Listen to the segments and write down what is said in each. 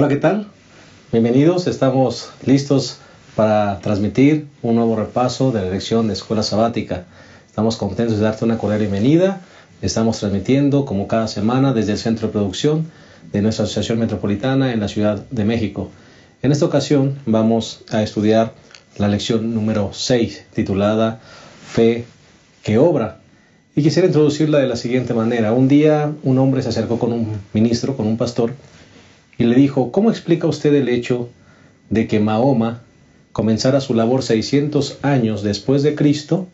Hola, ¿qué tal? Bienvenidos, estamos listos para transmitir un nuevo repaso de la lección de Escuela Sabática. Estamos contentos de darte una cordial bienvenida. Estamos transmitiendo como cada semana desde el centro de producción de nuestra Asociación Metropolitana en la Ciudad de México. En esta ocasión vamos a estudiar la lección número 6, titulada Fe que obra. Y quisiera introducirla de la siguiente manera. Un día un hombre se acercó con un ministro, con un pastor, y le dijo: ¿cómo explica usted el hecho de que Mahoma comenzara su labor 600 años después de Cristo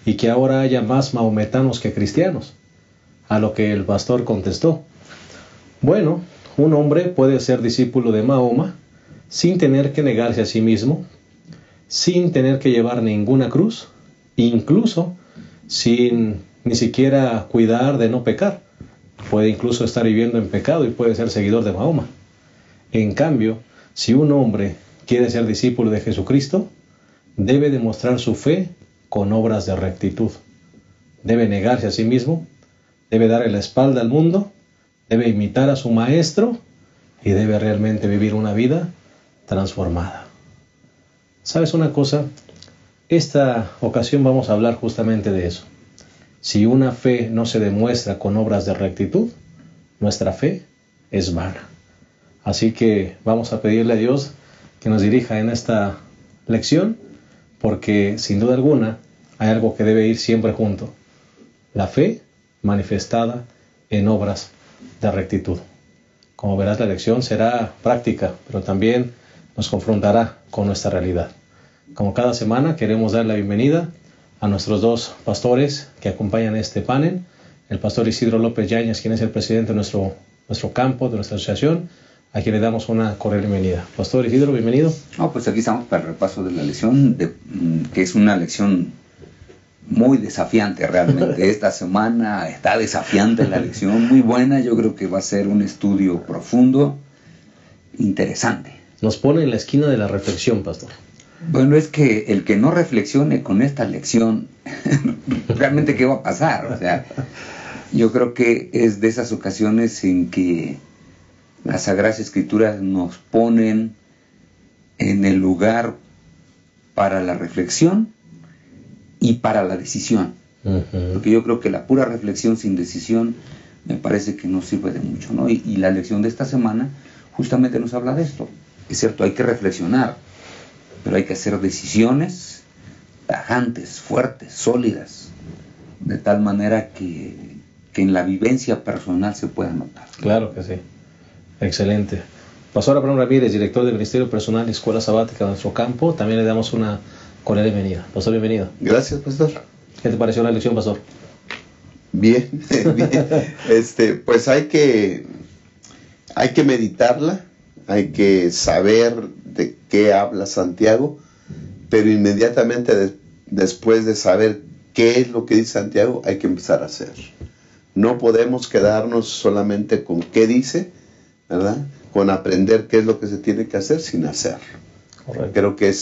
y que ahora haya más mahometanos que cristianos? A lo que el pastor contestó: bueno, un hombre puede ser discípulo de Mahoma sin tener que negarse a sí mismo, sin tener que llevar ninguna cruz, incluso sin ni siquiera cuidar de no pecar. Puede incluso estar viviendo en pecado y puede ser seguidor de Mahoma. En cambio, si un hombre quiere ser discípulo de Jesucristo, debe demostrar su fe con obras de rectitud. Debe negarse a sí mismo, debe darle la espalda al mundo, debe imitar a su maestro y debe realmente vivir una vida transformada. ¿Sabes una cosa? Esta ocasión vamos a hablar justamente de eso. Si una fe no se demuestra con obras de rectitud, nuestra fe es vana. Así que vamos a pedirle a Dios que nos dirija en esta lección, porque sin duda alguna hay algo que debe ir siempre junto: la fe manifestada en obras de rectitud. Como verás, la lección será práctica, pero también nos confrontará con nuestra realidad. Como cada semana, queremos dar la bienvenida a nuestros dos pastores que acompañan este panel: el pastor Isidro López Yáñez, quien es el presidente de nuestro campo, de nuestra asociación, a quien le damos una cordial bienvenida. Pastor Isidro, bienvenido. Pues aquí estamos para el repaso de la lección, que es una lección muy desafiante realmente. Esta semana está desafiante la lección, muy buena. Yo creo que va a ser un estudio profundo, interesante. Nos pone en la esquina de la reflexión, pastor. Bueno, es que el que no reflexione con esta lección, realmente ¿qué va a pasar? O sea, yo creo que es de esas ocasiones en que las Sagradas Escrituras nos ponen en el lugar para la reflexión y para la decisión. Porque yo creo que la pura reflexión sin decisión me parece que no sirve de mucho, ¿no? Y la lección de esta semana justamente nos habla de esto. Es cierto, hay que reflexionar, pero hay que hacer decisiones tajantes, fuertes, sólidas, de tal manera que en la vivencia personal se pueda notar. Claro que sí. Excelente. Pastor Abraham Ramírez, director del Ministerio Personal y Escuela Sabática de nuestro campo, también le damos una cordial bienvenida. Pastor, bienvenido. Gracias, pastor. ¿Qué te pareció la lección, pastor? Bien, bien. Pues hay que meditarla, hay que saber de qué habla Santiago, pero inmediatamente después de saber qué es lo que dice Santiago, hay que empezar a hacer. No podemos quedarnos solamente con qué dice, ¿verdad? Con aprender qué es lo que se tiene que hacer sin hacer. Correcto. Creo que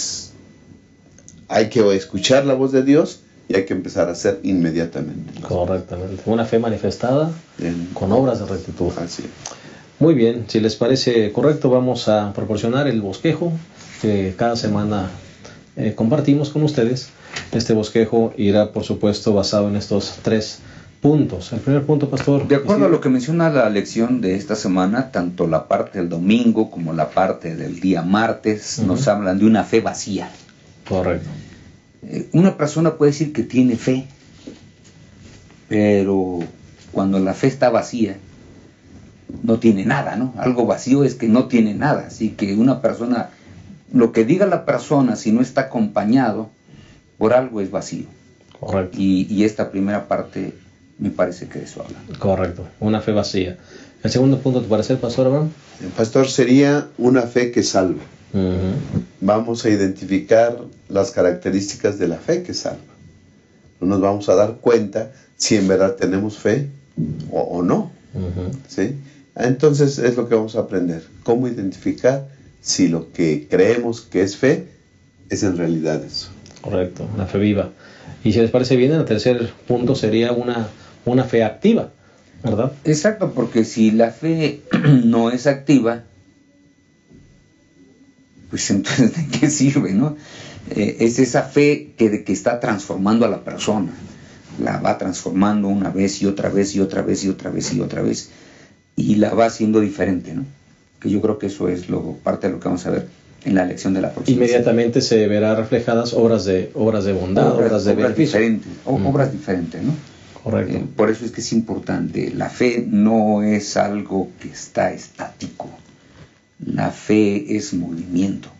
hay que escuchar la voz de Dios y hay que empezar a hacer inmediatamente. Correctamente. Una fe manifestada con obras de rectitud. Así. Muy bien, si les parece correcto, vamos a proporcionar el bosquejo que cada semana compartimos con ustedes. Este bosquejo irá, por supuesto, basado en estos 3 puntos. El primer punto, pastor. De acuerdo a lo que menciona la lección de esta semana, tanto la parte del domingo como la parte del día martes nos hablan de una fe vacía. Correcto. Una persona puede decir que tiene fe, pero cuando la fe está vacía, no tiene nada, ¿no? Algo vacío es que no tiene nada. Así que una persona, lo que diga la persona, si no está acompañado por algo, es vacío. Correcto. Y esta primera parte me parece que de eso habla. Correcto, una fe vacía. El segundo punto, ¿te parece, pastor Abraham? El pastor, sería una fe que salva. Vamos a identificar las características de la fe que salva. No nos vamos a dar cuenta si en verdad tenemos fe o no. ¿Sí? Entonces es lo que vamos a aprender. Cómo identificar si lo que creemos que es fe es en realidad eso. Correcto, una fe viva. Y si les parece bien, el tercer punto sería una fe activa, ¿verdad? Exacto, porque si la fe no es activa, pues entonces ¿de qué sirve, no? Es esa fe que está transformando a la persona, la va transformando una vez y otra vez y otra vez y otra vez y otra vez, y la va haciendo diferente, ¿no? Que yo creo que eso es parte de lo que vamos a ver en la lección de la próxima. Inmediatamente se verá reflejadas obras de bondad, obras de beneficio. Obras diferentes, ¿no? Correcto. Por eso es que es importante. La fe no es algo que está estático. La fe es movimiento,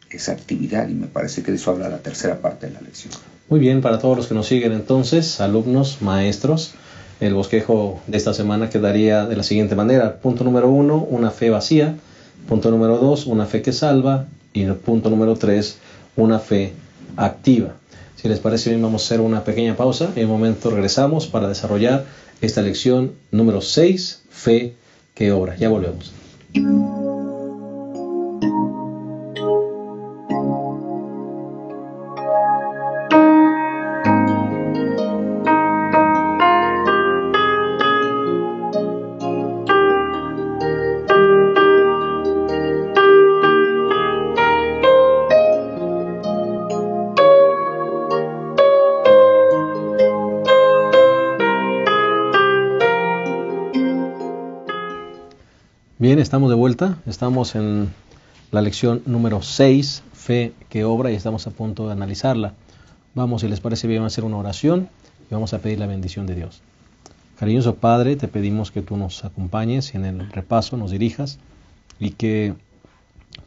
es actividad, y me parece que de eso habla la tercera parte de la lección. Muy bien, para todos los que nos siguen entonces, alumnos, maestros, el bosquejo de esta semana quedaría de la siguiente manera. Punto número 1, una fe vacía. Punto número 2, una fe que salva. Y punto número 3, una fe activa. Si les parece bien, vamos a hacer una pequeña pausa. En un momento regresamos para desarrollar esta lección número 6, fe que obra. Ya volvemos. Bien, estamos de vuelta, estamos en la lección número 6, fe que obra, y estamos a punto de analizarla. Vamos, si les parece bien, a hacer una oración y vamos a pedir la bendición de Dios. Cariñoso Padre, te pedimos que tú nos acompañes y en el repaso nos dirijas y que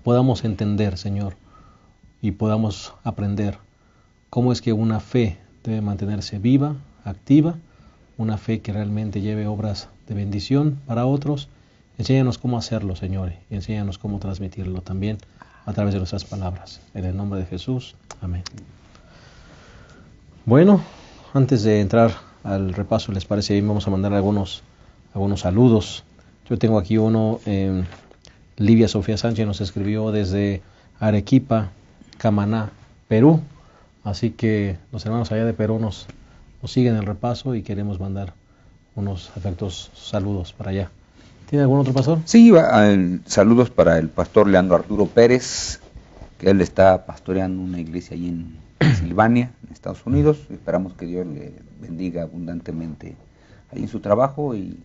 podamos entender, Señor, y podamos aprender cómo es que una fe debe mantenerse viva, activa, una fe que realmente lleve obras de bendición para otros. Enséñanos cómo hacerlo, Señor, y enséñanos cómo transmitirlo también a través de nuestras palabras. En el nombre de Jesús. Amén. Bueno, antes de entrar al repaso, ¿les parece bien? Vamos a mandar algunos saludos. Yo tengo aquí uno. Livia Sofía Sánchez nos escribió desde Arequipa, Camaná, Perú. Así que los hermanos allá de Perú nos siguen el repaso y queremos mandar unos afectuosos saludos para allá. ¿Tiene algún otro pastor? Sí, saludos para el pastor Leandro Arturo Pérez, que él está pastoreando una iglesia allí en Pensilvania, en Estados Unidos. Esperamos que Dios le bendiga abundantemente ahí en su trabajo y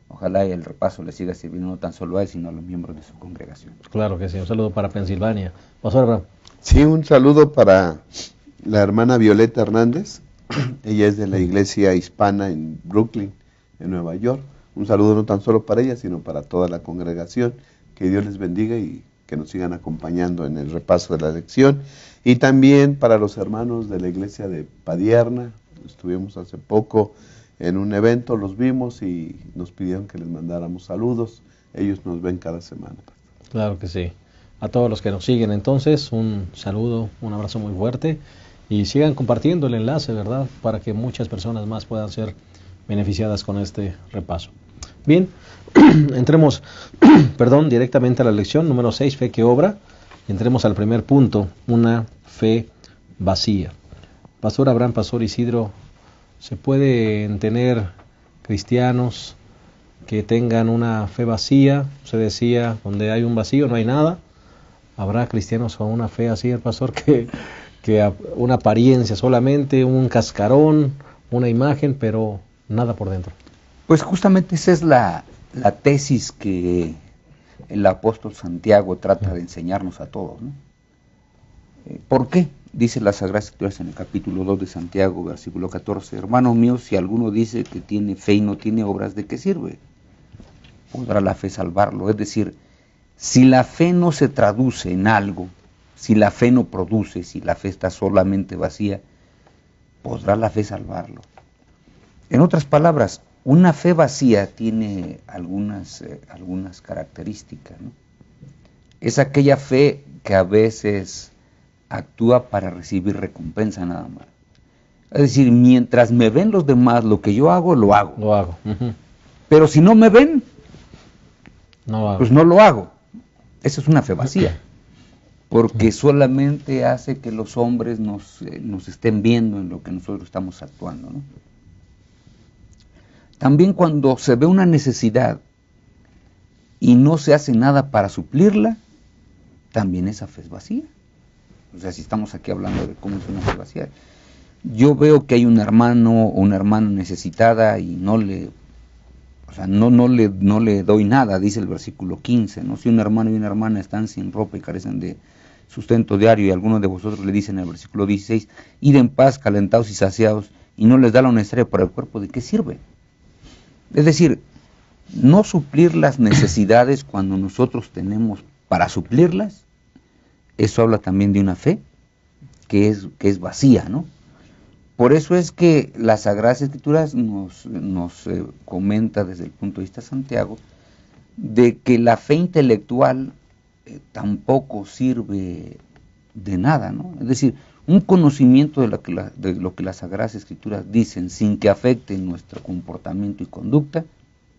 ojalá el repaso le siga sirviendo no tan solo a él, sino a los miembros de su congregación. Claro que sí, un saludo para Pensilvania. Pastor Abraham. Sí, un saludo para la hermana Violeta Hernández. Ella es de la iglesia hispana en Brooklyn, en Nueva York. Un saludo no tan solo para ella, sino para toda la congregación. Que Dios les bendiga y que nos sigan acompañando en el repaso de la lección. Y también para los hermanos de la iglesia de Padierna. Estuvimos hace poco en un evento, los vimos y nos pidieron que les mandáramos saludos. Ellos nos ven cada semana. Claro que sí. A todos los que nos siguen entonces, un saludo, un abrazo muy fuerte. Y sigan compartiendo el enlace, ¿verdad? Para que muchas personas más puedan ser beneficiadas con este repaso. Bien, entremos directamente a la lección número 6, fe que obra. Entremos al primer punto, una fe vacía. Pastor Abraham, Pastor Isidro, ¿se pueden tener cristianos que tengan una fe vacía? Se decía, donde hay un vacío no hay nada. ¿Habrá cristianos con una fe así, el pastor, que una apariencia solamente, un cascarón, una imagen, pero nada por dentro? Pues justamente esa es la tesis que el apóstol Santiago trata de enseñarnos a todos, ¿no? ¿Por qué? Dice las Sagradas Escrituras en el capítulo 2 de Santiago, versículo 14, hermanos míos, si alguno dice que tiene fe y no tiene obras, ¿de qué sirve? ¿Podrá la fe salvarlo? Es decir, si la fe no se traduce en algo, si la fe no produce, si la fe está solamente vacía, ¿podrá la fe salvarlo? En otras palabras, una fe vacía tiene algunas características, ¿no? Es aquella fe que a veces actúa para recibir recompensa nada más. Es decir, mientras me ven los demás, lo que yo hago, lo hago. Lo hago. Uh-huh. Pero si no me ven, no pues no lo hago. Esa es una fe vacía. Porque solamente hace que los hombres nos estén viendo en lo que nosotros estamos actuando, ¿no? También cuando se ve una necesidad y no se hace nada para suplirla, también esa fe es vacía. O sea, si estamos aquí hablando de cómo es una fe vacía, yo veo que hay un hermano o una hermana necesitada y no le doy nada, dice el versículo 15, ¿no? Si un hermano y una hermana están sin ropa y carecen de sustento diario, y algunos de vosotros le dicen en el versículo 16, id en paz, calentados y saciados, y no les da lo necesario para el cuerpo, ¿de qué sirve? Es decir, no suplir las necesidades cuando nosotros tenemos para suplirlas, eso habla también de una fe que es vacía, ¿no? Por eso es que las Sagradas Escrituras nos comenta desde el punto de vista de Santiago, de que la fe intelectual tampoco sirve de nada, ¿no? Es decir, un conocimiento de lo que las Sagradas Escrituras dicen sin que afecte nuestro comportamiento y conducta,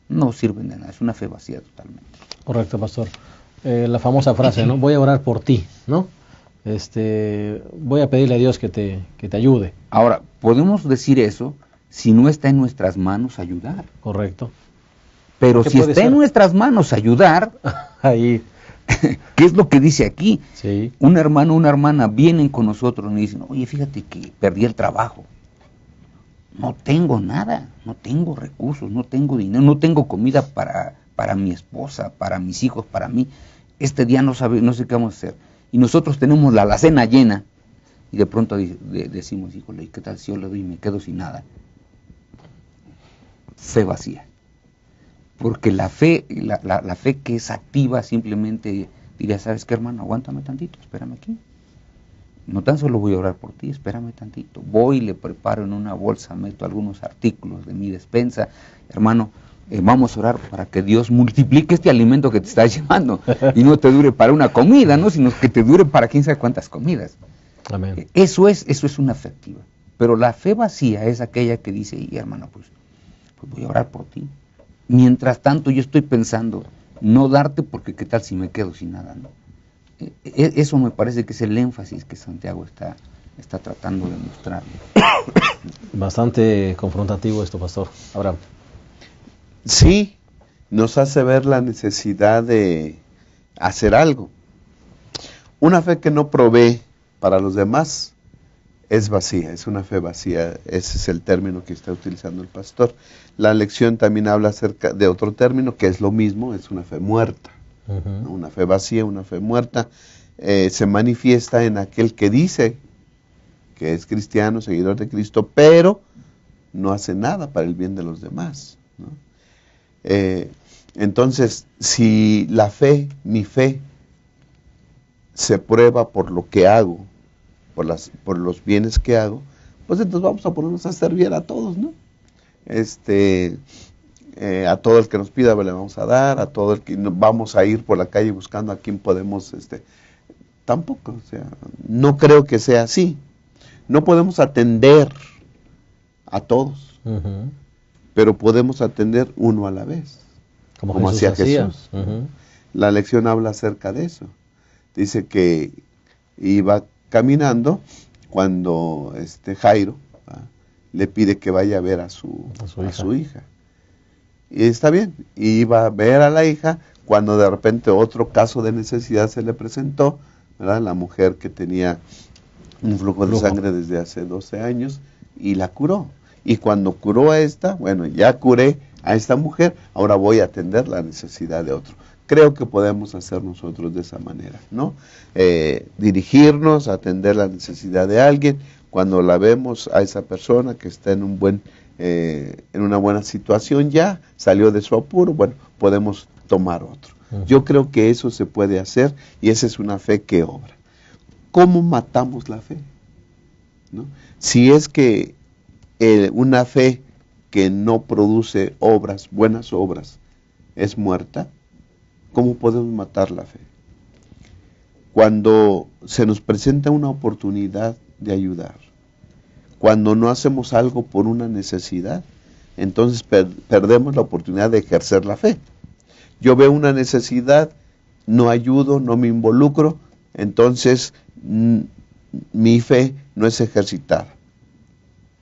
no sirven de nada, es una fe vacía totalmente. Correcto, pastor. La famosa frase, ¿no? Voy a orar por ti, ¿no? Voy a pedirle a Dios que te ayude. Ahora, podemos decir eso si no está en nuestras manos ayudar. Correcto. Pero si está en nuestras manos ayudar, ahí, ¿qué es lo que dice aquí? Sí. Un hermano o una hermana vienen con nosotros y dicen, oye, fíjate que perdí el trabajo. No tengo nada, no tengo recursos, no tengo dinero, no tengo comida para mi esposa, para mis hijos, para mí. Este día no sé qué vamos a hacer. Y nosotros tenemos la alacena llena y de pronto decimos, híjole, ¿qué tal si yo le doy y me quedo sin nada? Fe vacía. Porque la fe que es activa simplemente diría, ¿sabes qué, hermano? Aguántame tantito, espérame aquí. No tan solo voy a orar por ti, espérame tantito. Voy y le preparo en una bolsa, meto algunos artículos de mi despensa. Hermano, vamos a orar para que Dios multiplique este alimento que te está llevando y no te dure para una comida, ¿no? Sino que te dure para quién sabe cuántas comidas. Amén. Eso es una fe activa. Pero la fe vacía es aquella que dice, y hermano, pues voy a orar por ti. Mientras tanto yo estoy pensando, no darte porque qué tal si me quedo sin nada, ¿no? Eso me parece que es el énfasis que Santiago está tratando de mostrar. Bastante confrontativo esto, pastor. Abraham. Sí, nos hace ver la necesidad de hacer algo. Una fe que no provee para los demás es vacía, es una fe vacía. Ese es el término que está utilizando el pastor. La lección también habla acerca de otro término que es lo mismo, es una fe muerta. ¿No? Una fe vacía, una fe muerta, se manifiesta en aquel que dice que es cristiano, seguidor de Cristo, pero no hace nada para el bien de los demás, ¿no? Entonces, si la fe, mi fe, se prueba por lo que hago, por los bienes que hago, pues entonces vamos a ponernos a servir a todos, ¿no? A todo el que nos pida le vamos a dar, a todo el que vamos a ir por la calle buscando a quien podemos, tampoco, o sea, no creo que sea así. No podemos atender a todos, pero podemos atender uno a la vez, como hacía Jesús. La lección habla acerca de eso. Dice que iba caminando cuando Jairo le pide que vaya a ver a su hija. Y está bien, y iba a ver a la hija cuando de repente otro caso de necesidad se le presentó, ¿verdad? La mujer que tenía un flujo de sangre desde hace 12 años y la curó. Y cuando curó a esta, bueno, ya curé a esta mujer, ahora voy a atender la necesidad de otro. Creo que podemos hacer nosotros de esa manera, ¿no? Dirigirnos, atender la necesidad de alguien, cuando la vemos a esa persona que está en una buena situación, ya salió de su apuro, bueno, podemos tomar otro. Yo creo que eso se puede hacer y esa es una fe que obra. ¿Cómo matamos la fe? ¿No? Si es que una fe que no produce obras, buenas obras, es muerta, ¿cómo podemos matar la fe? Cuando se nos presenta una oportunidad de ayudar, cuando no hacemos algo por una necesidad, entonces perdemos la oportunidad de ejercer la fe. Yo veo una necesidad, no ayudo, no me involucro, entonces mi fe no es ejercitada.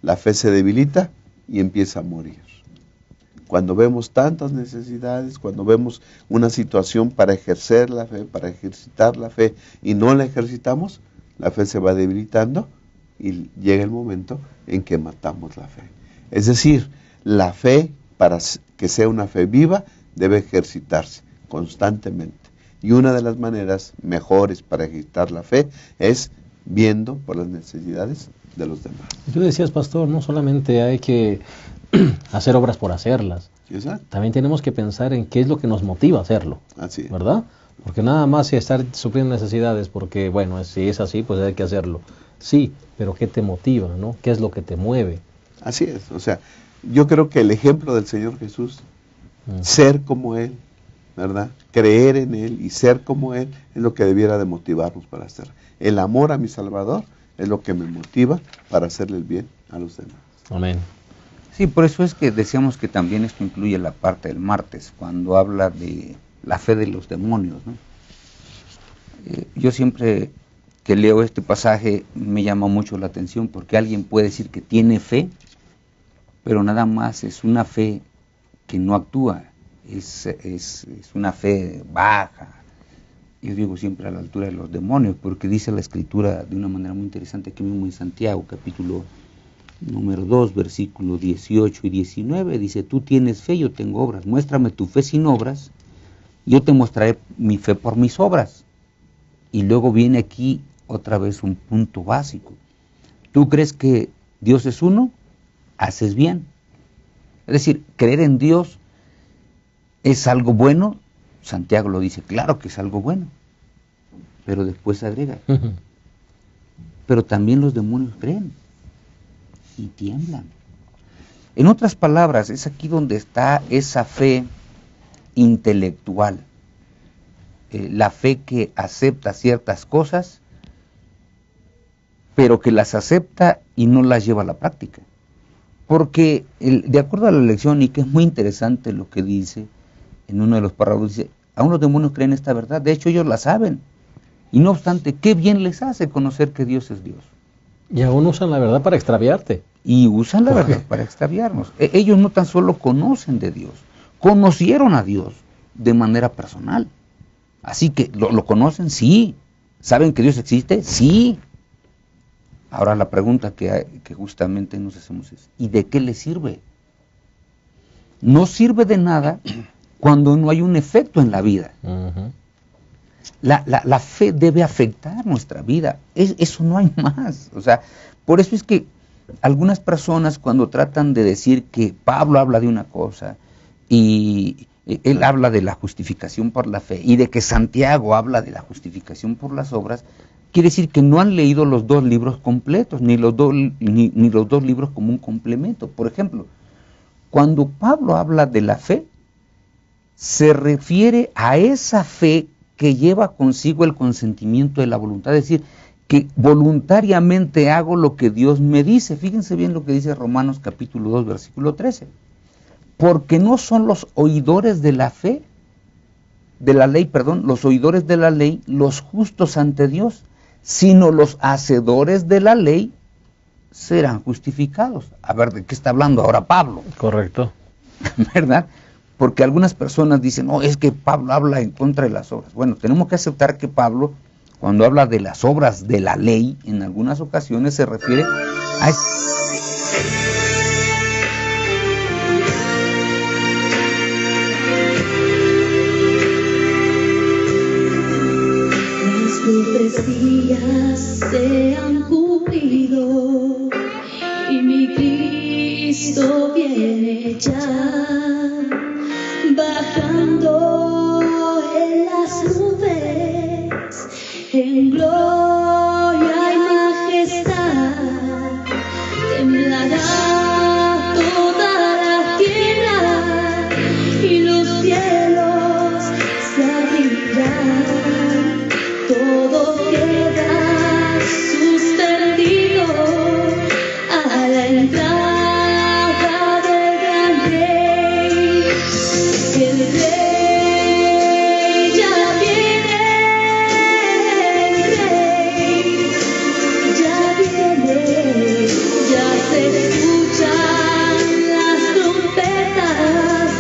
La fe se debilita y empieza a morir. Cuando vemos tantas necesidades, cuando vemos una situación para ejercer la fe, para ejercitar la fe, y no la ejercitamos, la fe se va debilitando y llega el momento en que matamos la fe. Es decir, la fe, para que sea una fe viva, debe ejercitarse constantemente. Y una de las maneras mejores para ejercitar la fe es viendo por las necesidades de los demás. Tú decías, pastor, no solamente hay que hacer obras por hacerlas. Exacto. También tenemos que pensar en qué es lo que nos motiva a hacerlo. Así es. ¿Verdad? Porque nada más estar supliendo necesidades porque, bueno, si es así, pues hay que hacerlo. Sí, pero ¿qué te motiva, no? ¿Qué es lo que te mueve? Así es. O sea, yo creo que el ejemplo del Señor Jesús, ser como Él, ¿verdad? Creer en Él y ser como Él es lo que debiera de motivarnos para hacer. El amor a mi Salvador es lo que me motiva para hacerle el bien a los demás. Amén. Sí, por eso es que decíamos que también esto incluye la parte del martes, cuando habla de la fe de los demonios, ¿no? Yo siempre que leo este pasaje me llama mucho la atención porque alguien puede decir que tiene fe, pero nada más es una fe que no actúa, es una fe baja. Yo digo siempre a la altura de los demonios, porque dice la Escritura de una manera muy interesante aquí mismo en Santiago, capítulo número 2, versículos 18 y 19, dice: tú tienes fe, yo tengo obras, muéstrame tu fe sin obras, yo te mostraré mi fe por mis obras. Y luego viene aquí otra vez un punto básico. ¿Tú crees que Dios es uno? Haces bien. Es decir, creer en Dios es algo bueno. Santiago lo dice, claro que es algo bueno, pero después agrega, pero también los demonios creen y tiemblan. En otras palabras, es aquí donde está esa fe intelectual, la fe que acepta ciertas cosas, pero que las acepta y no las lleva a la práctica. Porque de acuerdo a la lección, y que es muy interesante lo que dice, en uno de los párrafos dice, aún los demonios creen esta verdad, de hecho ellos la saben, y no obstante, qué bien les hace conocer que Dios es Dios. Y aún usan la verdad para extraviarte. Y usan la verdad para extraviarnos. Ellos no tan solo conocen de Dios, conocieron a Dios de manera personal. Así que, ¿lo conocen? Sí. ¿Saben que Dios existe? Sí. Ahora la pregunta que justamente nos hacemos es, ¿y de qué les sirve? No sirve de nada cuando no hay un efecto en la vida. La fe debe afectar nuestra vida. Eso no hay más. O sea, por eso es que algunas personas cuando tratan de decir que Pablo habla de una cosa y él habla de la justificación por la fe y de que Santiago habla de la justificación por las obras, quiere decir que no han leído los dos libros completos, ni los dos libros como un complemento. Por ejemplo, cuando Pablo habla de la fe, se refiere a esa fe que lleva consigo el consentimiento de la voluntad, es decir, que voluntariamente hago lo que Dios me dice. Fíjense bien lo que dice Romanos capítulo 2, versículo 13. Porque no son los oidores de la fe, de la ley, perdón, los oidores de la ley, los justos ante Dios, sino los hacedores de la ley serán justificados. A ver, ¿de qué está hablando ahora Pablo? Correcto. ¿Verdad? Porque algunas personas dicen, no, es que Pablo habla en contra de las obras. Bueno, tenemos que aceptar que Pablo, cuando habla de las obras de la ley, en algunas ocasiones se refiere a... Las profecías se han cumplido y mi Cristo viene ya. Bajando en las nubes, en gloria y majestad, temblará toda la tierra y los cielos se abrirán, todo queda suspendido a la entrada. Se escuchan las trompetas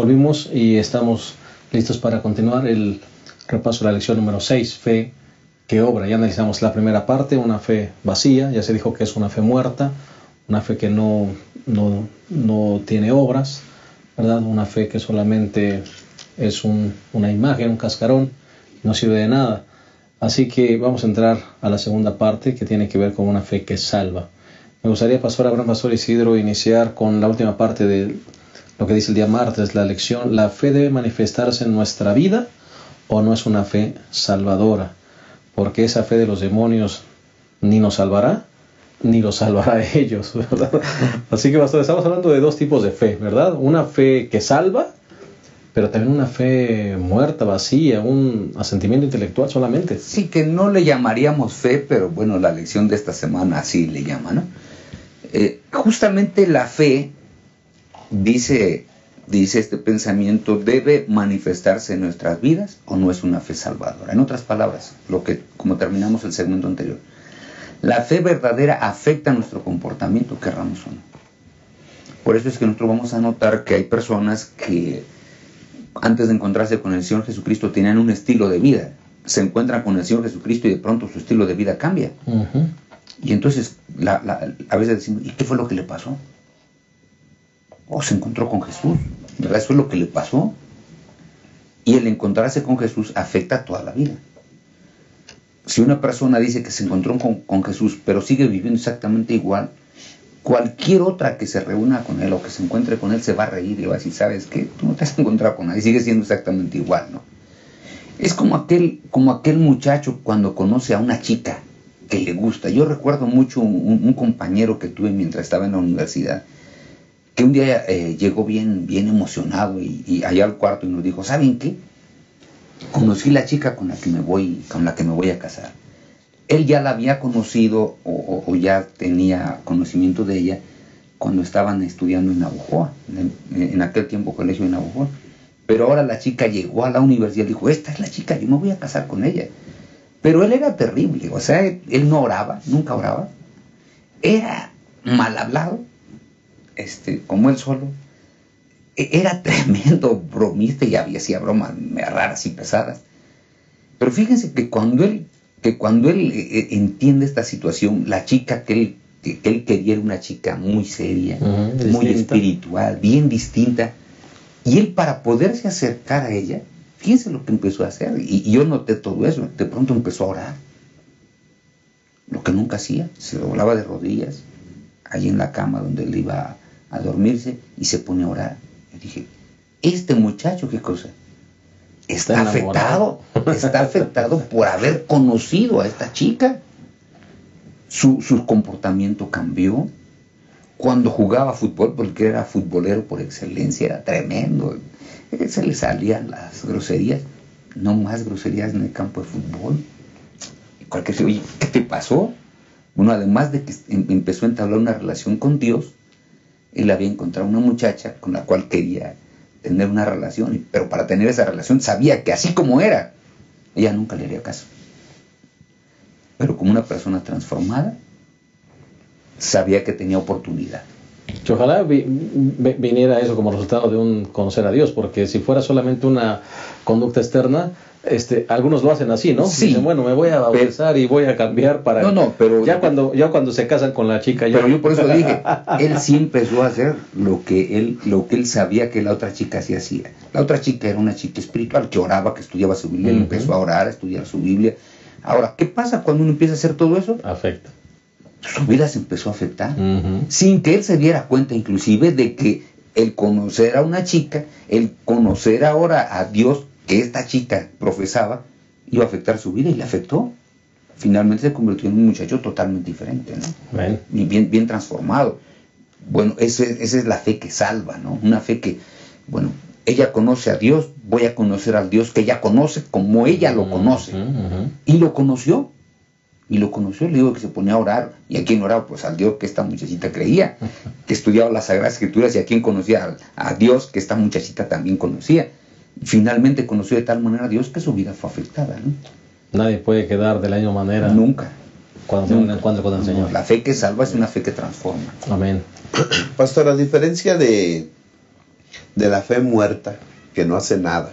Volvimos y estamos listos para continuar el repaso de la lección número 6, fe que obra. Ya analizamos la primera parte, una fe vacía, ya se dijo que es una fe muerta, una fe que no tiene obras, ¿verdad? Una fe que solamente es una imagen, un cascarón, no sirve de nada. Así que vamos a entrar a la segunda parte, que tiene que ver con una fe que salva. Me gustaría, Pastor Isidro, iniciar con la última parte de lo que dice el día martes, la lección: ¿la fe debe manifestarse en nuestra vida o no es una fe salvadora? Porque esa fe de los demonios ni nos salvará, ni los salvará a ellos, ¿verdad? Así que, Pastor, estamos hablando de dos tipos de fe, ¿verdad? Una fe que salva, pero también una fe muerta, vacía, un asentimiento intelectual solamente. Sí, que no le llamaríamos fe, pero bueno, la lección de esta semana así le llama, ¿no? Justamente la fe, dice este pensamiento, debe manifestarse en nuestras vidas o no es una fe salvadora. En otras palabras, como terminamos el segmento anterior, la fe verdadera afecta nuestro comportamiento, querramos o no. Por eso es que nosotros vamos a notar que hay personas que antes de encontrarse con el Señor Jesucristo tenían un estilo de vida, se encuentran con el Señor Jesucristo y de pronto su estilo de vida cambia. Uh-huh. Y entonces a veces decimos, ¿y qué fue lo que le pasó? Se encontró con Jesús, ¿verdad? Eso es lo que le pasó. Y el encontrarse con Jesús afecta toda la vida. Si una persona dice que se encontró con Jesús, pero sigue viviendo exactamente igual, cualquier otra que se reúna con él o que se encuentre con él se va a reír y va a decir, ¿sabes qué? Tú no te has encontrado con nadie, sigue siendo exactamente igual, ¿no? Es como aquel muchacho cuando conoce a una chica que le gusta. Yo recuerdo mucho un compañero que tuve mientras estaba en la universidad, que un día llegó bien emocionado y allá al cuarto y nos dijo, ¿saben qué? Conocí la chica con la que me voy a casar. Él ya la había conocido o ya tenía conocimiento de ella cuando estaban estudiando en Navojoa, en aquel tiempo colegio de Navojoa. Pero ahora la chica llegó a la universidad y dijo, esta es la chica, yo me voy a casar con ella. Pero él era terrible, o sea, él no oraba, nunca oraba. Era mal hablado, como él solo. Era tremendo bromista y hacía bromas raras y pesadas. Pero fíjense que cuando él entiende esta situación, la chica que él quería era una chica muy seria, muy espiritual, bien distinta. Y él, para poderse acercar a ella, fíjense lo que empezó a hacer. Y yo noté todo eso. De pronto empezó a orar. Lo que nunca hacía. Se doblaba de rodillas, ahí en la cama donde él iba a dormirse, y se pone a orar. Y dije, este muchacho, ¿qué cosa? Está afectado por haber conocido a esta chica. Su comportamiento cambió. Cuando jugaba fútbol, porque era futbolero por excelencia, era tremendo. Se le salían las groserías. No más groserías en el campo de fútbol. Y oye, ¿qué te pasó? Bueno, además de que empezó a entablar una relación con Dios, él había encontrado una muchacha con la cual quería tener una relación, pero para tener esa relación sabía que así como era, ella nunca le haría caso. Pero como una persona transformada, sabía que tenía oportunidad. Que ojalá viniera eso como resultado de un conocer a Dios, porque si fuera solamente una conducta externa, algunos lo hacen así, ¿no? Sí. Dicen, bueno, me voy a bautizar y voy a cambiar para... pero... Ya cuando se casan con la chica... Pero yo por eso dije, él sí empezó a hacer lo que él sabía que la otra chica sí hacía. La otra chica era una chica espiritual, que oraba, que estudiaba su Biblia, él empezó a orar, a estudiar su Biblia. Ahora, ¿qué pasa cuando uno empieza a hacer todo eso? Afecta. Su vida se empezó a afectar, sin que él se diera cuenta inclusive de que el conocer a una chica, el conocer ahora a Dios que esta chica profesaba, iba a afectar su vida, y le afectó. Finalmente se convirtió en un muchacho totalmente diferente, ¿no? Bueno. Y bien transformado. Bueno, esa es la fe que salva, ¿no? Una fe que, bueno, ella conoce a Dios, voy a conocer al Dios que ella conoce como ella lo conoce. Y lo conoció. Le digo que se ponía a orar. ¿Y a quién oraba? Pues al Dios que esta muchachita creía, que estudiaba las Sagradas Escrituras, y a quien conocía a Dios que esta muchachita también conocía. Finalmente conoció de tal manera a Dios que su vida fue afectada, ¿no? Nadie puede quedar de la misma manera. Nunca. Cuando tiene un encuentro con el Señor. La fe que salva es una fe que transforma. Amén. Pastor, a diferencia de de la fe muerta que no hace nada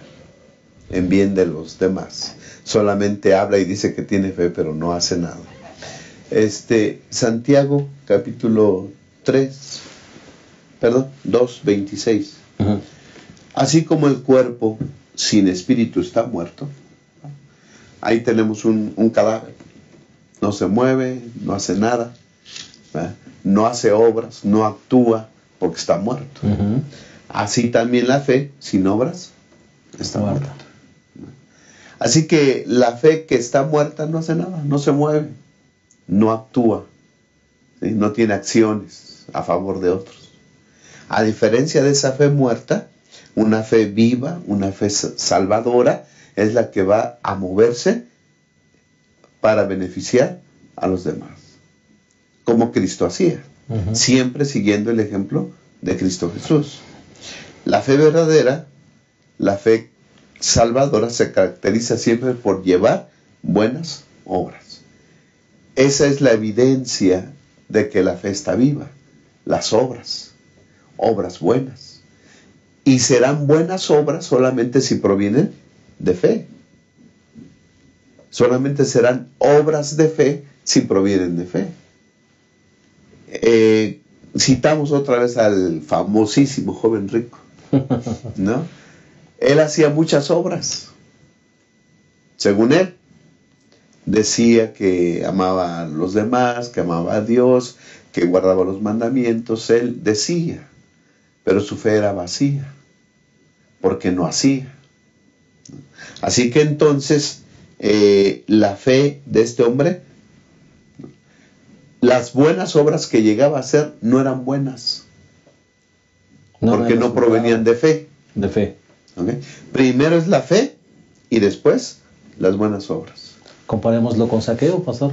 en bien de los demás. Solamente habla y dice que tiene fe, pero no hace nada. Santiago, capítulo 2, 26. Ujú. Así como el cuerpo sin espíritu está muerto, ahí tenemos un cadáver. No se mueve, no hace nada, ¿verdad? No hace obras, no actúa porque está muerto. Ujú. Así también la fe sin obras está Muerta. muerta. Así que la fe que está muerta no hace nada, no se mueve, no actúa, ¿sí? No tiene acciones a favor de otros. A diferencia de esa fe muerta, una fe viva, una fe salvadora, es la que va a moverse para beneficiar a los demás, como Cristo hacía, Ujú. siempre siguiendo el ejemplo de Cristo Jesús. La fe verdadera, la fe salvadora, se caracteriza siempre por llevar buenas obras. Esa es la evidencia de que la fe está viva, las obras buenas. Y serán buenas obras solamente si provienen de fe. Solamente serán obras de fe si provienen de fe. Citamos otra vez al famosísimo joven rico, ¿no? Él hacía muchas obras. Según él, decía que amaba a los demás, que amaba a Dios, que guardaba los mandamientos. Él decía, pero su fe era vacía, porque no hacía. Así que entonces, la fe de este hombre, las buenas obras que llegaba a hacer no eran buenas, porque no provenían de fe. De fe. ¿Okay? Primero es la fe y después las buenas obras. Comparémoslo con Zaqueo, pastor.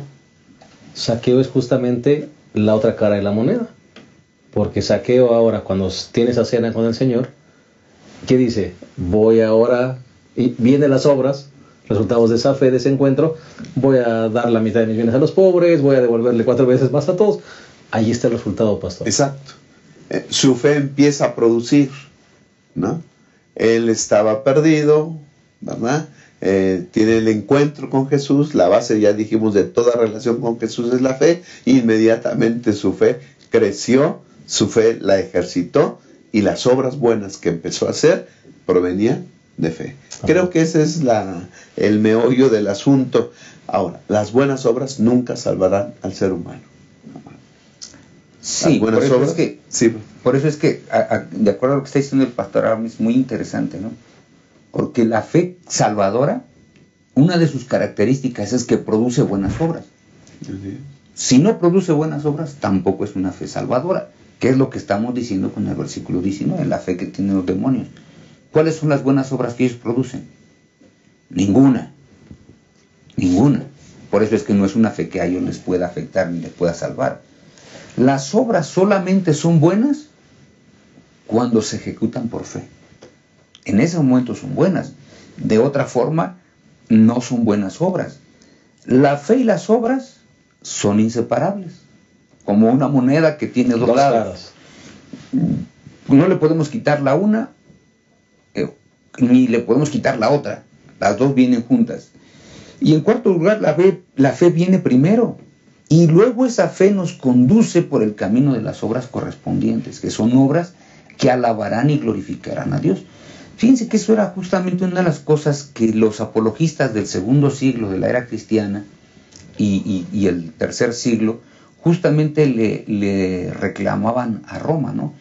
Zaqueo es justamente la otra cara de la moneda. Porque Zaqueo ahora, cuando tiene esa cena con el Señor, ¿qué dice? Voy ahora, y vienen las obras, resultados de esa fe, de ese encuentro, voy a dar la mitad de mis bienes a los pobres, voy a devolverle 4 veces más a todos. Ahí está el resultado, pastor. Exacto. Su fe empieza a producir, ¿no? Él estaba perdido, ¿verdad? Tiene el encuentro con Jesús. La base, ya dijimos, de toda relación con Jesús es la fe. Inmediatamente su fe creció, su fe la ejercitó, y las obras buenas que empezó a hacer provenían de fe. Creo que ese es el meollo del asunto. Ahora, las buenas obras nunca salvarán al ser humano. Sí, Buenas por eso obras, es que, sí. por eso es que de acuerdo a lo que está diciendo el pastor Abraham, es muy interesante, ¿no? Porque la fe salvadora, una de sus características es que produce buenas obras. Sí. Si no produce buenas obras, tampoco es una fe salvadora, que es lo que estamos diciendo con el versículo 19, la fe que tienen los demonios. ¿Cuáles son las buenas obras que ellos producen? Ninguna. Por eso es que no es una fe que a ellos les pueda afectar ni les pueda salvar. Las obras solamente son buenas cuando se ejecutan por fe. En ese momento son buenas. De otra forma, no son buenas obras. La fe y las obras son inseparables. Como una moneda que tiene dos lados. No le podemos quitar la una, ni le podemos quitar la otra. Las dos vienen juntas. Y en cuarto lugar, la fe viene primero. Y luego esa fe nos conduce por el camino de las obras correspondientes, que son obras que alabarán y glorificarán a Dios. Fíjense que eso era justamente una de las cosas que los apologistas del segundo siglo de la era cristiana y el tercer siglo justamente le reclamaban a Roma, ¿no?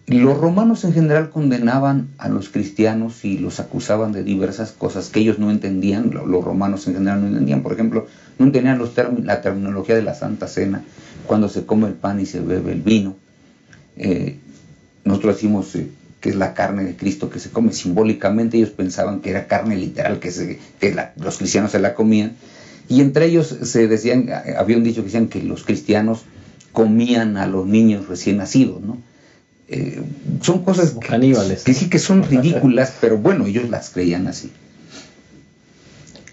Los romanos en general condenaban a los cristianos y los acusaban de diversas cosas que ellos no entendían. Los romanos en general no entendían. Por ejemplo, no entendían la terminología de la Santa Cena, cuando se come el pan y se bebe el vino. Nosotros decimos que es la carne de Cristo que se come simbólicamente. Ellos pensaban que era carne literal, los cristianos se la comían. Y entre ellos había un dicho que decían que los cristianos comían a los niños recién nacidos, ¿no? Son cosas caníbales, que sí que son ridículas, pero bueno, ellos las creían así.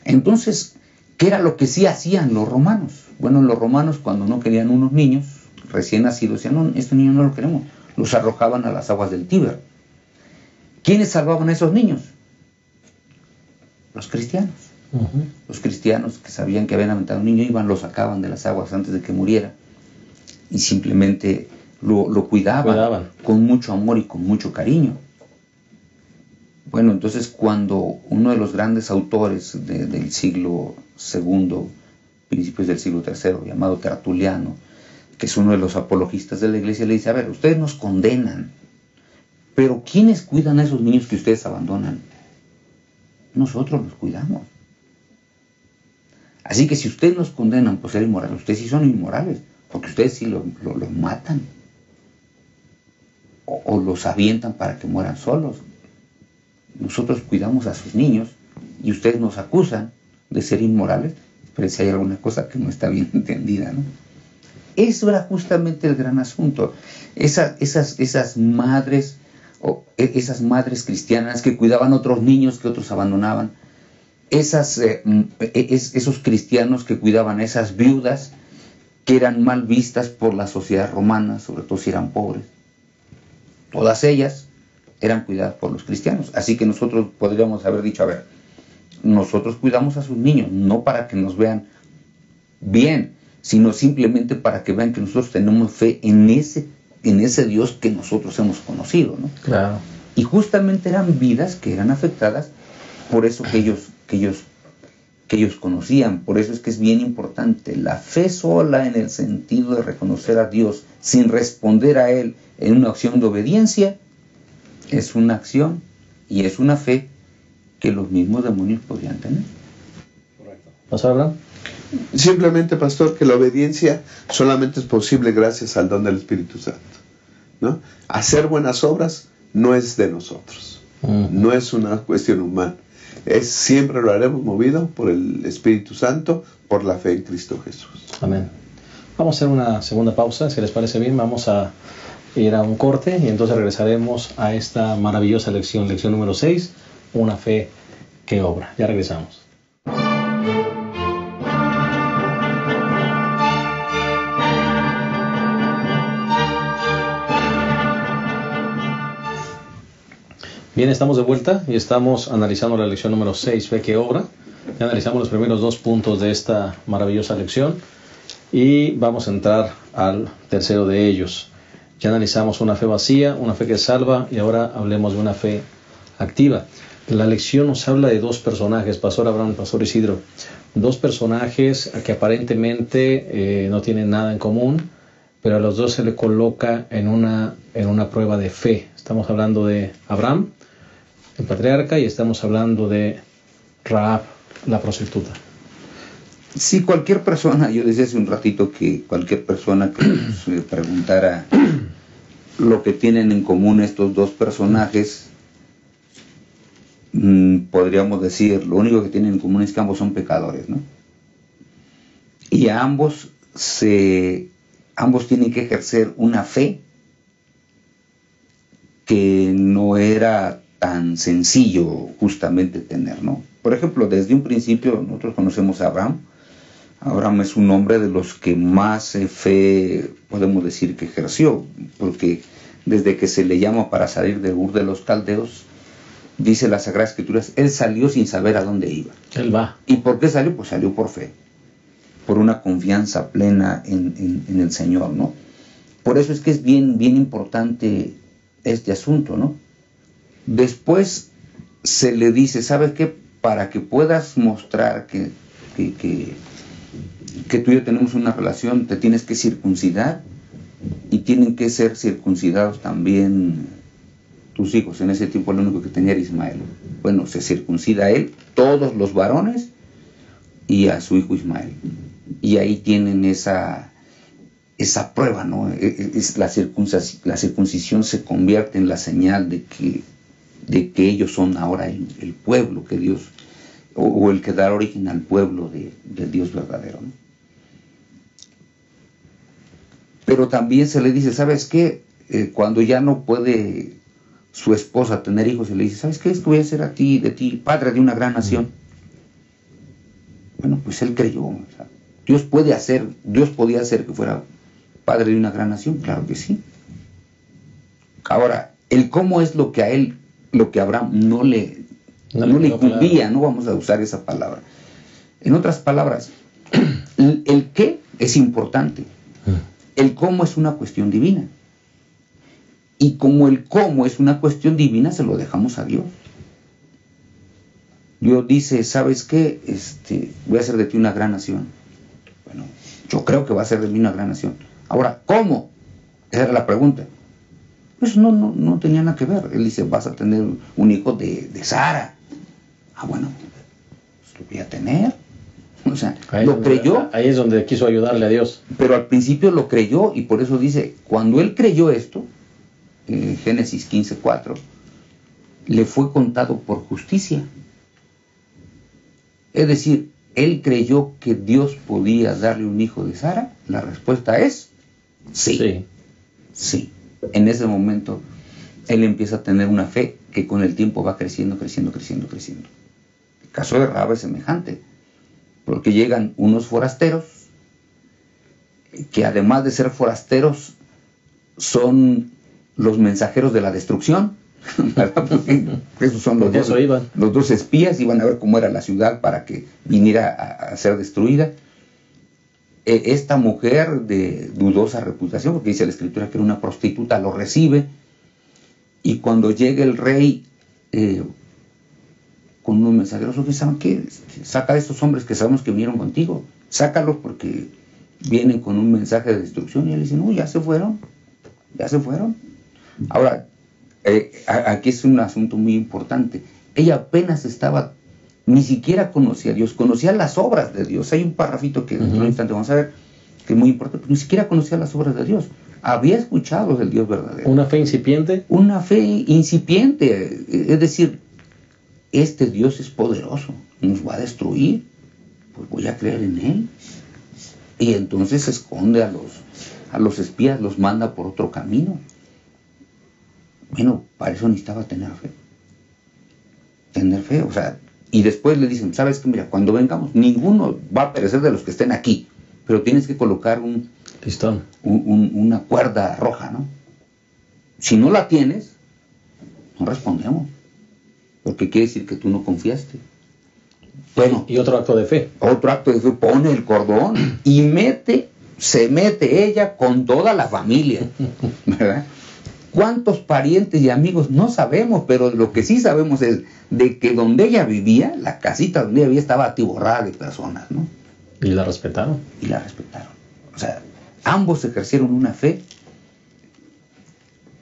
Entonces, ¿qué era lo que sí hacían los romanos? Bueno, los romanos, cuando no querían unos niños recién nacidos, decían, no, este niño no lo queremos, los arrojaban a las aguas del Tíber. ¿Quiénes salvaban a esos niños? Los cristianos. Los cristianos que sabían que habían aventado a un niño iban, lo sacaban de las aguas antes de que muriera y simplemente lo cuidaban con mucho amor y con mucho cariño. Bueno, entonces cuando uno de los grandes autores del siglo II, principios del siglo III, llamado Tertuliano, que es uno de los apologistas de la iglesia, le dice, a ver, ustedes nos condenan, pero ¿quiénes cuidan a esos niños que ustedes abandonan? Nosotros los cuidamos. Así que si ustedes nos condenan por ser inmorales, ustedes sí son inmorales, porque ustedes sí los matan o los avientan para que mueran solos. Nosotros cuidamos a sus niños y ustedes nos acusan de ser inmorales, pero si hay alguna cosa que no está bien entendida, ¿no? Eso era justamente el gran asunto. Esas madres cristianas que cuidaban a otros niños que otros abandonaban, esos cristianos que cuidaban a esas viudas que eran mal vistas por la sociedad romana, sobre todo si eran pobres, todas ellas eran cuidadas por los cristianos. Así que nosotros podríamos haber dicho, a ver, nosotros cuidamos a sus niños, no para que nos vean bien, sino simplemente para que vean que nosotros tenemos fe en ese Dios que nosotros hemos conocido, ¿no? Claro. Y justamente eran vidas que eran afectadas por eso que ellos conocían. Por eso es que es bien importante. La fe sola, en el sentido de reconocer a Dios sin responder a Él en una acción de obediencia, es una acción y es una fe que los mismos demonios podrían tener. Correcto. ¿Pastor Abraham? Simplemente, pastor, que la obediencia solamente es posible gracias al don del Espíritu Santo, ¿no? Hacer buenas obras no es de nosotros, no es una cuestión humana. Siempre lo haremos movido por el Espíritu Santo, por la fe en Cristo Jesús. Amén. Vamos a hacer una segunda pausa, si les parece bien. Vamos a ir a un corte y entonces regresaremos a esta maravillosa lección número 6, una fe que obra. Ya regresamos. Bien, estamos de vuelta y estamos analizando la lección número 6, fe que obra. Ya analizamos los primeros 2 puntos de esta maravillosa lección y vamos a entrar al tercero de ellos. Ya analizamos una fe vacía, una fe que salva y ahora hablemos de una fe activa. La lección nos habla de 2 personajes, Pastor Abraham, Pastor Isidro. 2 personajes que aparentemente no tienen nada en común, pero a los 2 se le coloca en una prueba de fe. Estamos hablando de Abraham, el patriarca, y estamos hablando de Rahab, la prostituta. Sí, cualquier persona, yo decía hace un ratito que cualquier persona que nos preguntara lo que tienen en común estos 2 personajes, podríamos decir, lo único que tienen en común es que ambos son pecadores, ¿no? Y a ambos tienen que ejercer una fe que no era tan sencillo justamente tener, ¿no? Por ejemplo, desde un principio nosotros conocemos a Abraham. Abraham es un hombre de los que más fe podemos decir que ejerció, porque desde que se le llama para salir de Ur de los Caldeos, dice las Sagradas Escrituras, él salió sin saber a dónde iba. Él va. ¿Y por qué salió? Pues salió por fe, por una confianza plena en el Señor, ¿no? Por eso es que es bien importante este asunto, ¿no? Después se le dice, ¿sabes qué? Para que puedas mostrar que tú y yo tenemos una relación, te tienes que circuncidar y tienen que ser circuncidados también tus hijos. En ese tiempo lo único que tenía era Ismael. Bueno, se circuncida a él, todos los varones y a su hijo Ismael. Y ahí tienen esa prueba, ¿no? La circuncisión se convierte en la señal de que ellos son ahora el pueblo que Dios, o el que da origen al pueblo del Dios verdadero, ¿no? Pero también se le dice, ¿sabes qué? Cuando ya no puede su esposa tener hijos, se le dice, ¿sabes qué? Esto voy a hacer de ti, padre de una gran nación. Bueno, pues él creyó, o sea, Dios podía hacer que fuera padre de una gran nación, claro que sí. Ahora, el cómo es lo que a él lo que a Abraham no le incumbía, no vamos a usar esa palabra. En otras palabras, el qué es importante, el cómo es una cuestión divina. Y como el cómo es una cuestión divina, se lo dejamos a Dios. Dios dice, ¿sabes qué? Voy a hacer de ti una gran nación. Bueno, yo creo que va a ser de mí una gran nación. Ahora, ¿cómo? Esa era la pregunta. Pues no tenía nada que ver. Él dice, vas a tener un hijo de Sara. Ah, bueno, pues lo voy a tener. O sea, lo creyó. Ahí es donde quiso ayudarle a Dios. Pero al principio lo creyó, y por eso dice, cuando él creyó esto, en Génesis 15:4, le fue contado por justicia. Es decir, él creyó que Dios podía darle un hijo de Sara. La respuesta es sí. Sí. En ese momento, él empieza a tener una fe que con el tiempo va creciendo. El caso de Rahab es semejante, porque llegan unos forasteros, que además de ser forasteros, son los mensajeros de la destrucción, ¿verdad? Porque esos son los dos espías, iban a ver cómo era la ciudad para que viniera a ser destruida. Esta mujer de dudosa reputación, porque dice la escritura que era una prostituta, lo recibe, y cuando llega el rey con unos mensajeros, ¿saben qué? Saca a estos hombres que sabemos que vinieron contigo, sácalos porque vienen con un mensaje de destrucción. Y él dice, no, ya se fueron. Ahora, aquí es un asunto muy importante. Ella apenas ni siquiera conocía a Dios, conocía las obras de Dios. Hay un parrafito que en un instante vamos a ver, que es muy importante, pero ni siquiera conocía las obras de Dios. Había escuchado del Dios verdadero. ¿Una fe incipiente? Una fe incipiente, es decir, este Dios es poderoso, nos va a destruir, pues voy a creer en Él. Y entonces esconde a los espías, los manda por otro camino. Bueno, para eso necesitaba tener fe, o sea, y después le dicen, ¿sabes qué? Mira, cuando vengamos, ninguno va a perecer de los que estén aquí, pero tienes que colocar un listón, una cuerda roja, ¿no? Si no la tienes, no respondemos, porque quiere decir que tú no confiaste. Bueno, y otro acto de fe. Pone el cordón y se mete ella con toda la familia, ¿verdad? ¿Cuántos parientes y amigos? No sabemos, pero lo que sí sabemos es de que donde ella vivía, la casita donde ella vivía, estaba atiborrada de personas, ¿no? Y la respetaron. O sea, ambos ejercieron una fe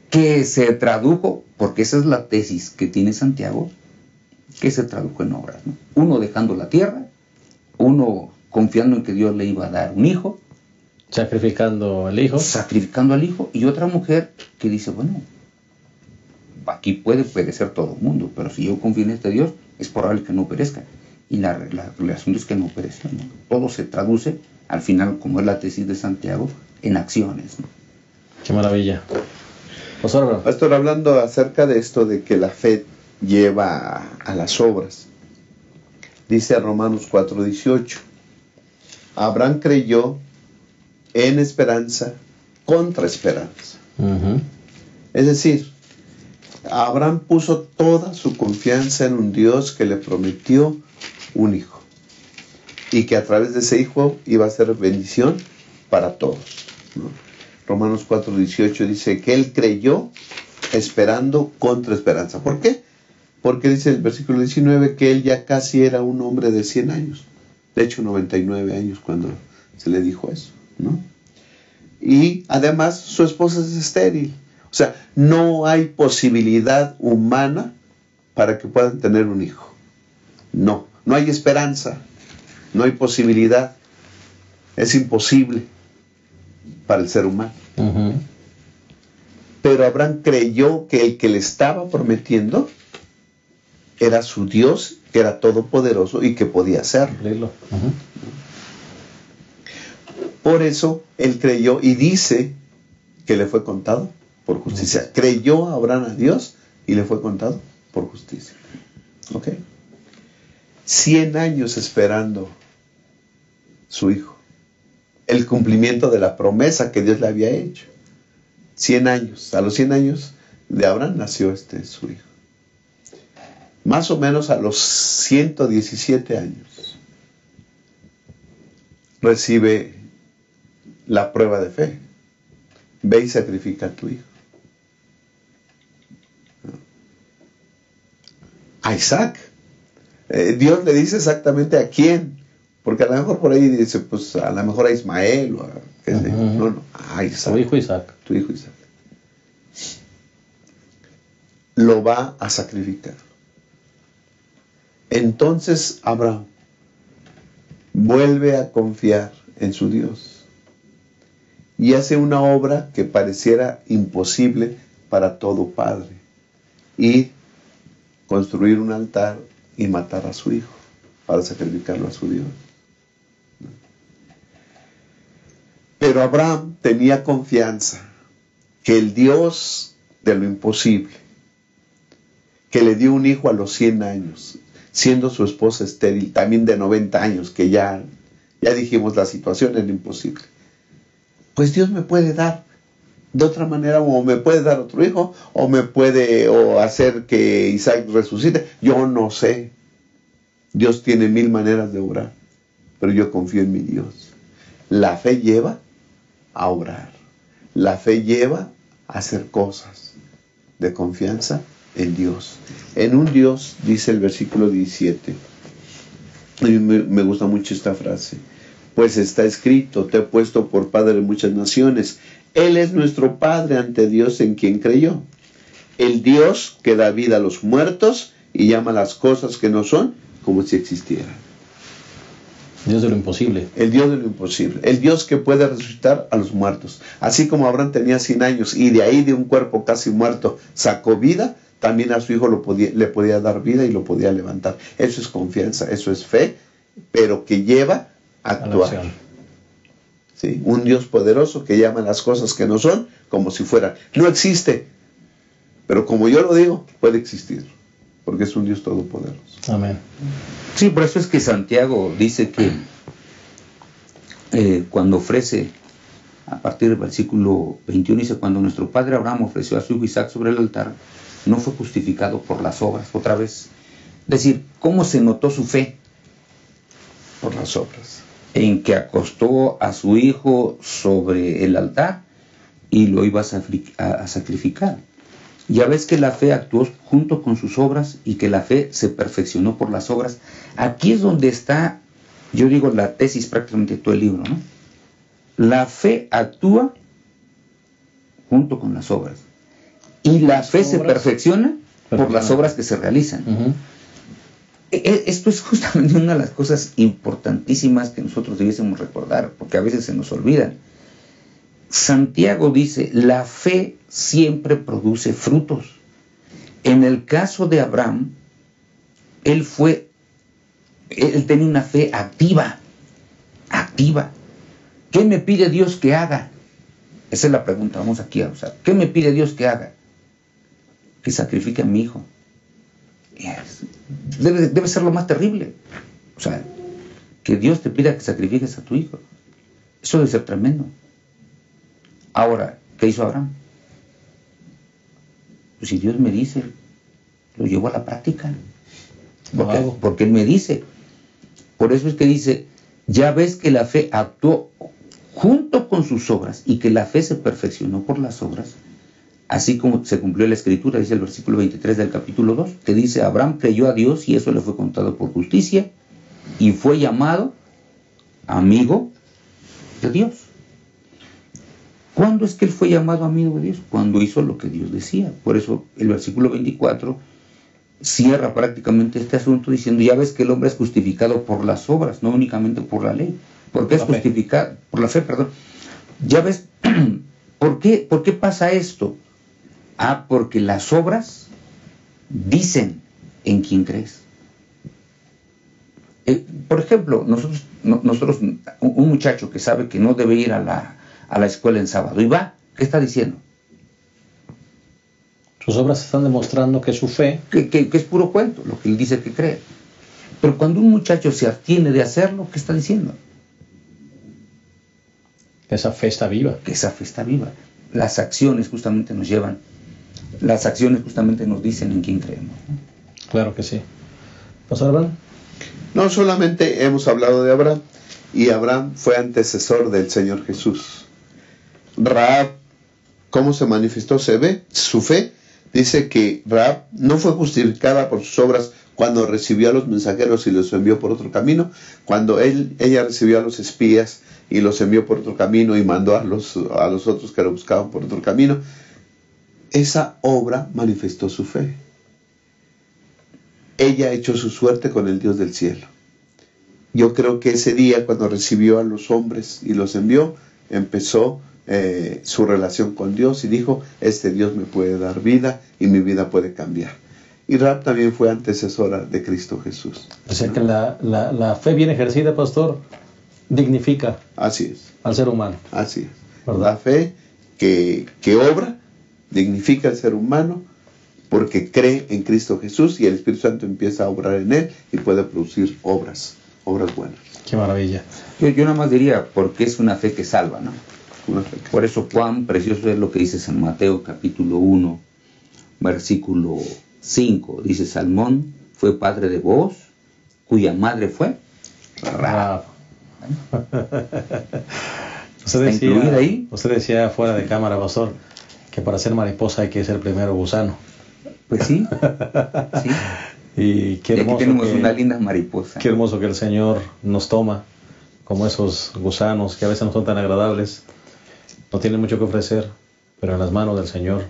que se tradujo, porque esa es la tesis que tiene Santiago, que se tradujo en obras, ¿no? Uno dejando la tierra, uno confiando en que Dios le iba a dar un hijo, sacrificando al hijo, y otra mujer que dice, bueno, aquí puede perecer todo el mundo, pero si yo confío en este Dios, es probable que no perezca. Y el asunto es que no pereció, ¿no? Todo se traduce, al final, como es la tesis de Santiago, en acciones, ¿no? Qué maravilla. Pastor, hablando acerca de esto de que la fe lleva a las obras, dice Romanos 4:18, Abraham creyó en esperanza contra esperanza. Es decir, Abraham puso toda su confianza en un Dios que le prometió un hijo y que a través de ese hijo iba a ser bendición para todos, ¿no? Romanos 4:18 dice que él creyó esperando contra esperanza. ¿Por qué? Porque dice el versículo 19 que él ya casi era un hombre de 100 años. De hecho, 99 años cuando se le dijo eso, ¿no? Y además su esposa es estéril. O sea, no hay posibilidad humana para que puedan tener un hijo. No hay esperanza, no hay posibilidad. Es imposible para el ser humano. Pero Abraham creyó que el que le estaba prometiendo era su Dios, que era todopoderoso y que podía hacerlo. Por eso él creyó y dice que le fue contado por justicia. Creyó Abraham a Dios y le fue contado por justicia. ¿Ok? 100 años esperando su hijo. El cumplimiento de la promesa que Dios le había hecho. 100 años. A los 100 años de Abraham nació su hijo. más o menos a los 117 años, recibe la prueba de fe. Ve y sacrifica a tu hijo. A Isaac. Dios le dice exactamente a quién. Porque a lo mejor por ahí dice, pues a lo mejor a Ismael o a qué sé. No, a Isaac. Tu hijo Isaac. Tu hijo Isaac. Lo va a sacrificar. Entonces Abraham vuelve a confiar en su Dios y hace una obra que pareciera imposible para todo padre: ir, construir un altar y matar a su hijo para sacrificarlo a su Dios. Pero Abraham tenía confianza que el Dios de lo imposible, que le dio un hijo a los 100 años, siendo su esposa estéril, también de 90 años, que ya dijimos la situación era imposible, pues Dios me puede dar de otra manera, o me puede dar otro hijo, o me puede hacer que Isaac resucite. Yo no sé. Dios tiene 1000 maneras de obrar, pero yo confío en mi Dios. La fe lleva a obrar. La fe lleva a hacer cosas de confianza en Dios. En un Dios, dice el versículo 17. A mí me gusta mucho esta frase. Pues está escrito: te he puesto por padre de muchas naciones. Él es nuestro Padre ante Dios en quien creyó. El Dios que da vida a los muertos y llama las cosas que no son como si existieran. Dios de lo imposible. El Dios de lo imposible. El Dios que puede resucitar a los muertos. Así como Abraham tenía 100 años y de ahí, de un cuerpo casi muerto, sacó vida, también a su hijo le podía dar vida y lo podía levantar. Eso es confianza, eso es fe, pero que lleva a actuar. ¿Sí? Un Dios poderoso que llama las cosas que no son como si fueran. No existe, pero como yo lo digo, puede existir, porque es un Dios todopoderoso. Amén. Sí, por eso es que Santiago dice que cuando ofrece, a partir del versículo 21, dice: cuando nuestro padre Abraham ofreció a su hijo Isaac sobre el altar, no fue justificado por las obras. Otra vez, es decir, ¿cómo se notó su fe? Por las obras. En que acostó a su hijo sobre el altar y lo iba a sacrificar. Ya ves que la fe actuó junto con sus obras y que la fe se perfeccionó por las obras. Aquí es donde está, yo digo, la tesis prácticamente de todo el libro, ¿no? La fe actúa junto con las obras y la fe se perfecciona por las obras que se realizan. Esto es justamente una de las cosas importantísimas que nosotros debiésemos recordar, porque a veces se nos olvidan. Santiago dice: la fe siempre produce frutos. En el caso de Abraham, él tenía una fe activa. ¿Qué me pide Dios que haga? Esa es la pregunta, vamos aquí a usar. ¿Qué me pide Dios que haga? Que sacrifique a mi hijo. Debe ser lo más terrible. O sea, que Dios te pida que sacrifiques a tu hijo. Eso debe ser tremendo. Ahora, ¿qué hizo Abraham? Pues si Dios me dice, lo llevo a la práctica. Porque Él me dice. Por eso es que dice: ya ves que la fe actuó junto con sus obras y que la fe se perfeccionó por las obras. Así como se cumplió la escritura, dice el versículo 23 del capítulo 2, que dice: Abraham creyó a Dios y eso le fue contado por justicia y fue llamado amigo de Dios. ¿Cuándo es que él fue llamado amigo de Dios? Cuando hizo lo que Dios decía. Por eso el versículo 24 cierra prácticamente este asunto diciendo: ya ves que el hombre es justificado por las obras, no únicamente por la ley. ¿Por qué es justificado? Por la fe, perdón. Ya ves, ¿por qué pasa esto? Porque las obras dicen en quién crees. Por ejemplo, nosotros, un muchacho que sabe que no debe ir a la escuela en sábado y va, ¿qué está diciendo? Sus obras están demostrando que su fe... Que es puro cuento, lo que él dice que cree. Pero cuando un muchacho se abstiene de hacerlo, ¿qué está diciendo? Que esa fe está viva. Que esa fe está viva. Las acciones justamente nos llevan, las acciones justamente nos dicen en quién creemos, ¿no? Claro que sí. ¿Pastor Abraham? No solamente hemos hablado de Abraham, y Abraham fue antecesor del Señor Jesús. Rahab, ¿cómo se manifestó? Se ve su fe. Dice que Rahab no fue justificada por sus obras cuando recibió a los mensajeros y los envió por otro camino, cuando ella recibió a los espías y los envió por otro camino y mandó a los otros que lo buscaban por otro camino. Esa obra manifestó su fe. Ella echó su suerte con el Dios del cielo. Yo creo que ese día, cuando recibió a los hombres y los envió, empezó su relación con Dios y dijo, este Dios me puede dar vida y mi vida puede cambiar. Y Rahab también fue antecesora de Cristo Jesús. O sea que la fe bien ejercida, pastor, dignifica Así es. al ser humano. Así es. ¿Verdad? La fe que obra dignifica al ser humano porque cree en Cristo Jesús y el Espíritu Santo empieza a obrar en él y puede producir obras buenas. Qué maravilla. Yo nada más diría, porque es una fe que salva, ¿no? Una fe que- Por eso cuán precioso es lo que dice San Mateo capítulo 1, versículo 5. Dice, Salmón fue padre de Booz, cuya madre fue Rahab. ¿Está incluida ahí? Usted decía fuera de cámara, pastor, que para ser mariposa hay que ser primero gusano. Pues sí, sí. Y qué Y aquí hermoso, tenemos una linda mariposa. qué hermoso que el Señor nos toma como esos gusanos que a veces no son tan agradables, no tienen mucho que ofrecer, pero en las manos del Señor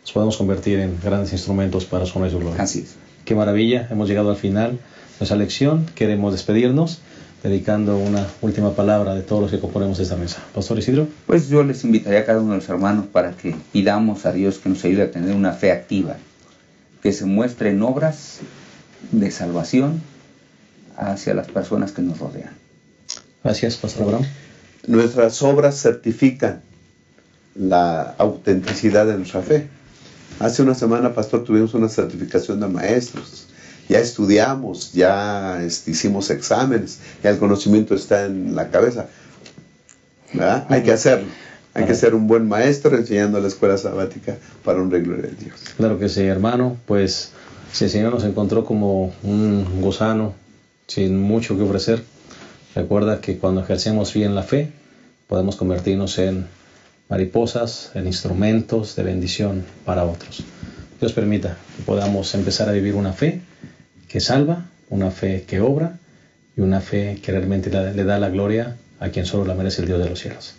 nos podemos convertir en grandes instrumentos para su honor y su gloria. Así es. Qué maravilla, hemos llegado al final de nuestra lección. Queremos despedirnos dedicando una última palabra de todos los que componemos esta mesa. Pastor Isidro. Pues yo les invitaría a cada uno de los hermanos para que pidamos a Dios que nos ayude a tener una fe activa, que se muestre en obras de salvación hacia las personas que nos rodean. Gracias, Pastor Abraham. Nuestras obras certifican la autenticidad de nuestra fe. Hace una semana, pastor, tuvimos una certificación de maestros. Ya estudiamos, ya hicimos exámenes, ya el conocimiento está en la cabeza. ¿Verdad? Hay que hacerlo. Hay que ser un buen maestro enseñando la escuela sabática para honra y gloria de Dios. Claro que sí, hermano. Pues si el Señor nos encontró como un gusano sin mucho que ofrecer, recuerda que cuando ejercemos bien la fe, podemos convertirnos en mariposas, en instrumentos de bendición para otros. Dios permita que podamos empezar a vivir una fe que salva, una fe que obra y una fe que realmente le da la gloria a quien solo la merece el Dios de los cielos.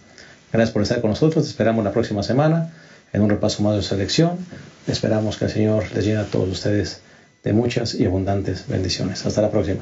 Gracias por estar con nosotros. Te esperamos la próxima semana en un repaso más de nuestra lección. Esperamos que el Señor les llene a todos ustedes de muchas y abundantes bendiciones. Hasta la próxima.